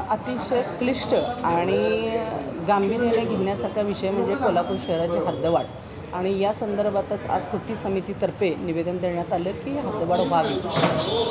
अतिशय क्लिष्ट आणि गांभीर्याने घेण्यासारखा विषय म्हणजे कोल्हापूर शहराची हद्दवाढ आणि या संदर्भातच आज कृती समितीतर्फे निवेदन देण्यात आलं की हद्दवाढ व्हावी.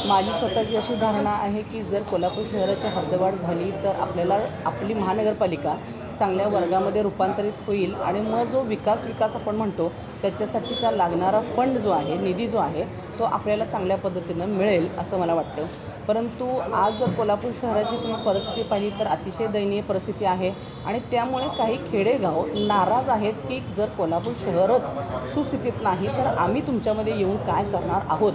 माझी स्वतःची अशी धारणा आहे की जर कोल्हापूर शहराची हद्दवाढ झाली तर आपल्याला आपली महानगरपालिका चांगल्या वर्गामध्ये रूपांतरित होईल आणि मग जो विकास आपण म्हणतो त्याच्यासाठीचा लागणारा फंड जो आहे, निधी जो आहे तो आपल्याला चांगल्या पद्धतीनं मिळेल असं मला वाटतं. परंतु आज जर कोल्हापूर शहराची तुम्ही परिस्थिती पाहिली तर अतिशय दयनीय परिस्थिती आहे आणि त्यामुळे काही खेडेगाव नाराज आहेत की जर कोल्हापूर शहरच सुस्थितीत नाही तर आम्ही तुमच्यामध्ये येऊन काय करणार आहोत.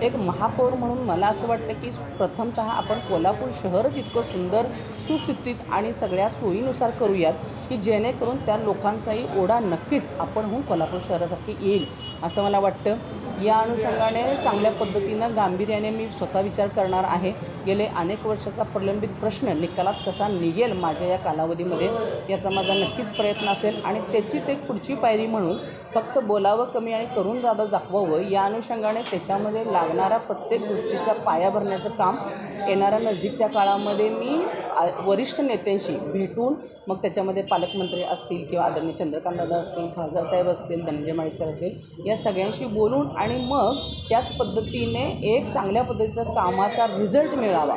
एक महापौर म्हणून मला असं वाटतं की प्रथमतः आपण कोल्हापूर शहरच इतकं सुंदर सुस्थितीत आणि सगळ्या सोयीनुसार करूयात की जेणेकरून त्या लोकांचाही ओढा नक्कीच आपण होऊन कोल्हापूर शहरासारखी येईल असं मला वाटतं. या अनुषंगाने चांगल्या पद्धतीनं गांभीर्याने मी स्वतः विचार करणार आहे. गेले अनेक वर्षाचा प्रलंबित प्रश्न निकालात कसा निघेल माझ्या या कालावधीमध्ये याचा माझा नक्कीच प्रयत्न असेल आणि त्याचीच एक पुढची पायरी म्हणून फक्त बोलावं कमी आणि करून दाखवावं या अनुषंगाने त्याच्यामध्ये लागणारा प्रत्येक गोष्टीचा पाया भरण्याचं काम येणाऱ्या नजदीकच्या काळामध्ये मी वरिष्ठ नेत्यांशी भेटून मग त्याच्यामध्ये पालकमंत्री असतील किंवा आदरणीय चंद्रकांत दादा असतील, खासदार साहेब असतील, धनंजय माडिक सर असतील या सगळ्यांशी बोलून आणि मग त्याच पद्धतीने एक चांगल्या पद्धतीचा कामाचा रिझल्ट मिळावा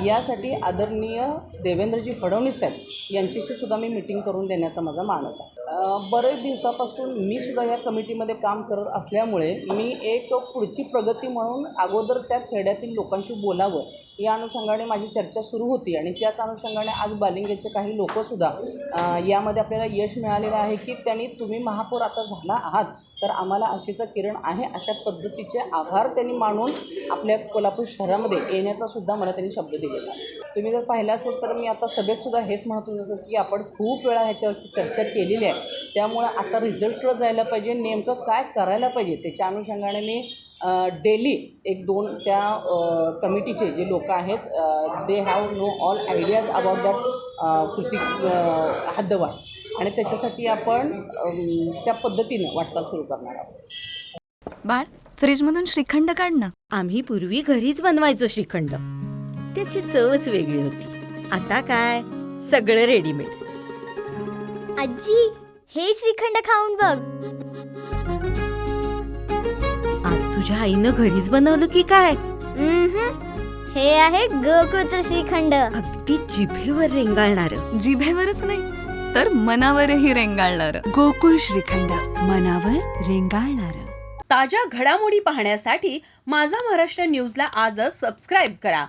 यासाठी आदरणीय देवेंद्रजी फडणवीस साहेब यांच्याशी सुद्धा मी मीटिंग करून देण्याचा माझा मानस आहे. बरेच दिवसापासून मी सुद्धा या कमिटीमध्ये काम करत असल्यामुळे मी एक पुढची प्रगती म्हणून अगोदर त्या खेड्यातील लोकांशी बोलावं या अनुषंगाने माझी चर्चा सुरू होती आणि त्याच अनुषंगाने आज बालिंगेचे काही लोकंसुद्धा यामध्ये आपल्याला यश मिळालेलं आहे की त्यांनी तुम्ही महापौर आता झाला आहात तर आम्हाला आशेचा किरण आहे अशा पद्धतीचे आभार त्यांनी मानून आपल्या कोल्हापूर शहरामध्ये येण्याचा सुद्धा मला त्यांनी शब्द दिलेला आहे. तुम्ही जर पाहिलं असेल तर मी आता सभेतसुद्धा हेच म्हणत होतो की आपण खूप वेळा ह्याच्यावरती चर्चा केलेली आहे. त्यामुळे आता रिझल्टकडे जायला पाहिजे, नेमकं काय करायला पाहिजे त्याच्या अनुषंगाने मी डेली 1-2 त्या कमिटीचे जे लोक आहेत they have know all ideas about that कृती हद्दवाढ आणि त्याच्यासाठी आपण त्या पद्धतीनं वाटचाल सुरू करणार आहोत. बाळ, फ्रीजमधून श्रीखंड काढ ना. आम्ही पूर्वी घरीच बनवायचो श्रीखंड, त्याची चवच वेगळी होती. आता काय सगळं रेडीमेड. आजी, हे श्रीखंड खाऊन बघ. आज तुझ्या आईनं घरीच बनवलं की काय? हे आहे गोकुळचं श्रीखंड. अगदी जिभेवर रेंगाळणार. जिभेवरच नाही तर मनावरही रेंगाळणार. गोकुळ श्रीखंड, मनावर रेंगाळणार. ताज्या घडामोडी पाहण्यासाठी माझा महाराष्ट्र न्यूजला आजच सबस्क्राईब करा.